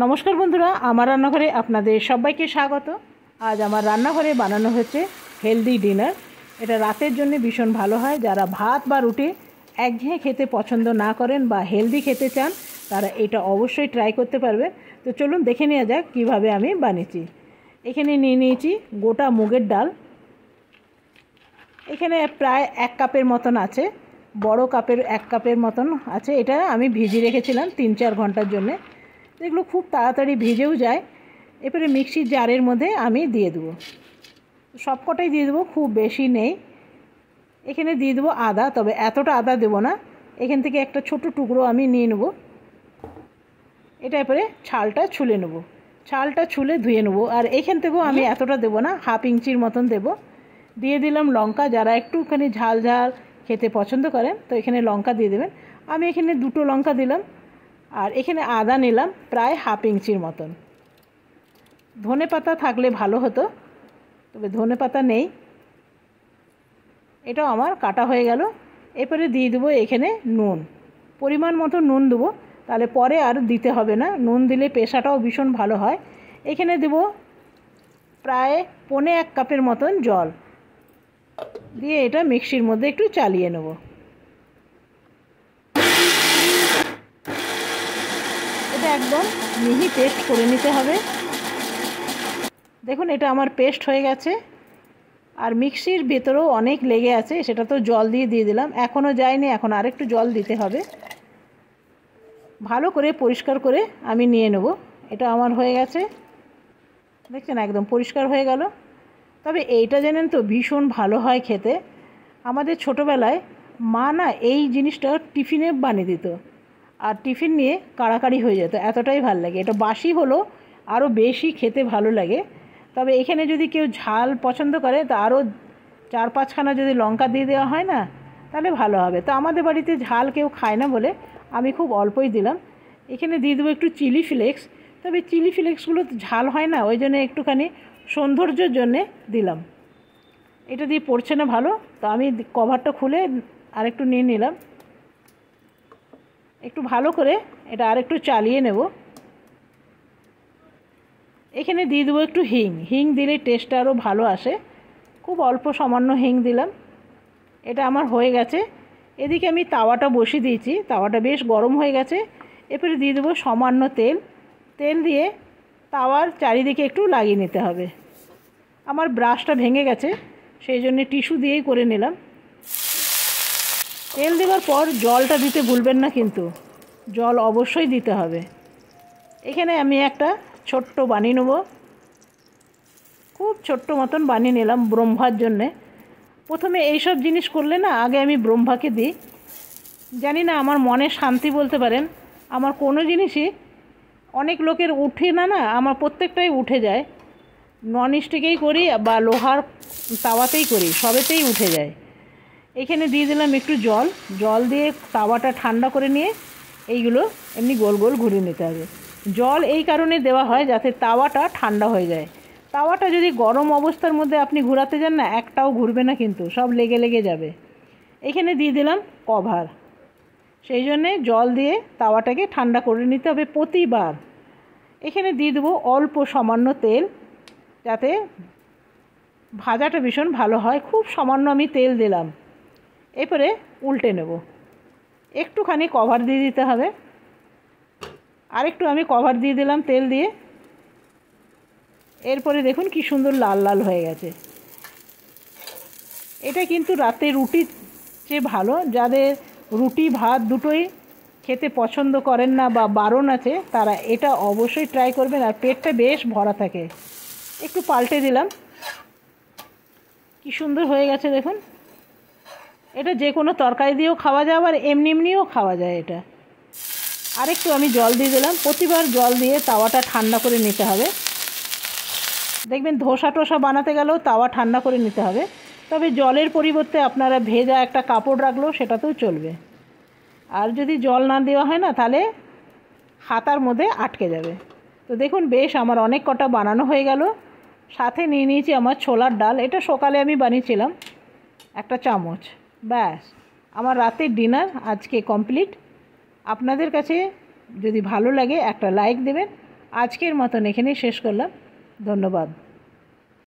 নমস্কার বন্ধুরা, আমার রান্নাঘরে আপনাদের সবাইকে স্বাগত। আজ আমার রান্নাঘরে বানানো হচ্ছে হেলদি ডিনার। এটা রাতের জন্য ভীষণ ভালো হয়। যারা ভাত বা রুটি একঘেয়ে খেতে পছন্দ না করেন বা হেলদি খেতে চান, তারা এটা অবশ্যই ট্রাই করতে পারবেন। তো চলুন দেখে নেওয়া যাক কীভাবে আমি বানিয়েছি। এখানে নিয়ে নিয়েছি গোটা মুগের ডাল। এখানে প্রায় 1 কাপের মতন আছে, বড় কাপের 1 কাপের মতন আছে। এটা আমি ভিজিয়ে রেখেছিলাম 3-4 ঘন্টার জন্যে। এগুলো খুব তাড়াতাড়ি ভিজেও যায়। এরপরে মিক্সির জারের মধ্যে আমি দিয়ে দেবো, সবকটাই দিয়ে দেবো, খুব বেশি নেই। এখানে দিয়ে দেবো আদা, তবে এতটা আদা দেবো না। এখান থেকে একটা ছোট টুকরো আমি নিয়ে নেব। এটা এরপরে ছালটা ছুলে নেব, ছালটা ছুলে ধুয়ে নেব। আর এখান থেকেও আমি এতটা দেবো না, 1/2 ইঞ্চির মতন দেবো। দিয়ে দিলাম লঙ্কা। যারা একটুখানি ঝাল ঝাল খেতে পছন্দ করেন তো এখানে লঙ্কা দিয়ে দেবেন। আমি এখানে 2টো লঙ্কা দিলাম। আর এখানে আদা নিলাম প্রায় 1/2 ইঞ্চির মতন। ধনে পাতা থাকলে ভালো হতো, তবে ধনে পাতা নেই। এটাও আমার কাটা হয়ে গেল। এরপরে দিয়ে দেবো এখানে নুন, পরিমাণ মতো নুন দেবো, তাহলে পরে আর দিতে হবে না। নুন দিলে পেশাটাও ভীষণ ভালো হয়। এখানে দেবো প্রায় 1.25 কাপের মতন জল দিয়ে এটা মিক্সির মধ্যে একটু চালিয়ে নেব। এটা একদম মিহি পেস্ট করে নিতে হবে। দেখুন এটা আমার পেস্ট হয়ে গেছে। আর মিক্সির ভেতরেও অনেক লেগে আছে, সেটা তো জল দিয়ে দিলাম, এখনও যায়নি, এখন আরেকটু জল দিতে হবে। ভালো করে পরিষ্কার করে আমি নিয়ে নেব। এটা আমার হয়ে গেছে, দেখছেন একদম পরিষ্কার হয়ে গেল। তবে এইটা জানেন তো ভীষণ ভালো হয় খেতে। আমাদের ছোটোবেলায় মা না এই জিনিসটা টিফিনে বানিয়ে দিত, আর টিফিন নিয়ে কাড়াকাড়ি হয়ে যেত, এতটাই ভালো লাগে। এটা বাসি হলো আরও বেশি খেতে ভালো লাগে। তবে এখানে যদি কেউ ঝাল পছন্দ করে তা আরও 4-5 খানা যদি লঙ্কা দিয়ে দেওয়া হয় না, তাহলে ভালো হবে। তো আমাদের বাড়িতে ঝাল কেউ খায় না বলে আমি খুব অল্পই দিলাম। এখানে দিয়ে দেবো একটু চিলি ফ্লেক্স, তবে চিলি ফ্লেক্সগুলো ঝাল হয় না, ওই জন্য একটুখানি সৌন্দর্যের জন্যে দিলাম। এটা দিয়ে পড়ছে না ভালো, তো আমি কভারটা খুলে আরেকটু নিয়ে নিলাম। একটু ভালো করে এটা আরেকটু চালিয়ে নেব। এখানে দিয়ে দেবো একটু হিং। হিং দিলে টেস্টটা আরও ভালো আসে। খুব অল্প সামান্য হিং দিলাম। এটা আমার হয়ে গেছে। এদিকে আমি তাওয়াটা বসিয়ে দিয়েছি, তাওয়াটা বেশ গরম হয়ে গেছে। এরপরে দিয়ে দেবো সামান্য তেল। তেল দিয়ে তাওয়ার চারিদিকে একটু লাগিয়ে নিতে হবে। আমার ব্রাশটা ভেঙে গেছে, সেই জন্য টিস্যু দিয়েই করে নিলাম। তেল দেওয়ার পর জলটা দিতে ভুলবেন না, কিন্তু জল অবশ্যই দিতে হবে। এখানে আমি একটা ছোট্ট বানিয়ে নেব, খুব ছোট্ট মতন বানিয়ে নিলাম ব্রহ্মার জন্যে। প্রথমে এইসব জিনিস করলে না আগে আমি ব্রহ্মাকে দিই। জানি না, আমার মনে শান্তি বলতে পারেন। আমার কোনো জিনিসই অনেক লোকের উঠে না, আমার প্রত্যেকটাই উঠে যায়। নন স্টিকেই করি বা লোহার তাওয়াতেই করি, সবেতেই উঠে যায়। এখানে দিয়ে দিলাম একটু জল। জল দিয়ে তাওয়াটা ঠান্ডা করে নিয়ে এইগুলো এমনি গোল গোল ঘুরিয়ে নিতে হবে। জল এই কারণে দেওয়া হয় যাতে তাওয়াটা ঠান্ডা হয়ে যায়। তাওয়াটা যদি গরম অবস্থার মধ্যে আপনি ঘোরাতে যান না, একটাও ঘুরবে না, কিন্তু সব লেগে লেগে যাবে। এখানে দিয়ে দিলাম কভার। সেই জন্যে জল দিয়ে তাওয়াটাকে ঠান্ডা করে নিতে হবে প্রতিবার। এখানে দিয়ে দেবো অল্প সামান্য তেল, যাতে ভাজাটা ভীষণ ভালো হয়। খুব সামান্য আমি তেল দিলাম। এরপরে উল্টে নেব। একটুখানি কভার দিয়ে দিতে হবে। আরেকটু আমি কভার দিয়ে দিলাম তেল দিয়ে। এরপরে দেখুন কি সুন্দর লাল লাল হয়ে গেছে। এটা কিন্তু রাতে রুটির চেয়ে ভালো। যাদের রুটি ভাত দুটোই খেতে পছন্দ করেন না বা বারণ আছে, তারা এটা অবশ্যই ট্রাই করবেন, আর পেটটা বেশ ভরা থাকে। একটু পাল্টে দিলাম। কি সুন্দর হয়ে গেছে দেখুন। এটা যে কোনো তরকারি দিয়েও খাওয়া যায়, আবার এমনি এমনিও খাওয়া যায় এটা। আরেকটু আমি জল দিয়ে দিলাম। প্রতিবার জল দিয়ে তাওয়াটা ঠান্ডা করে নিতে হবে। দেখবেন ধোসা টোসা বানাতে গেলেও তাওয়া ঠান্ডা করে নিতে হবে। তবে জলের পরিবর্তে আপনারা ভেজা একটা কাপড় রাখলেও সেটাতেও চলবে। আর যদি জল না দেওয়া হয় না, তাহলে হাতার মধ্যে আটকে যাবে। তো দেখুন বেশ আমার অনেক কটা বানানো হয়ে গেল। সাথে নিয়ে নিয়েছি আমার ছোলার ডাল। এটা সকালে আমি বানিয়েছিলাম 1 চামচ। ব্যাস আমার রাতের ডিনার আজকে কমপ্লিট। আপনাদের কাছে যদি ভালো লাগে একটা লাইক দেবেন, আজকের মতন এখানেই শেষ করলাম। ধন্যবাদ।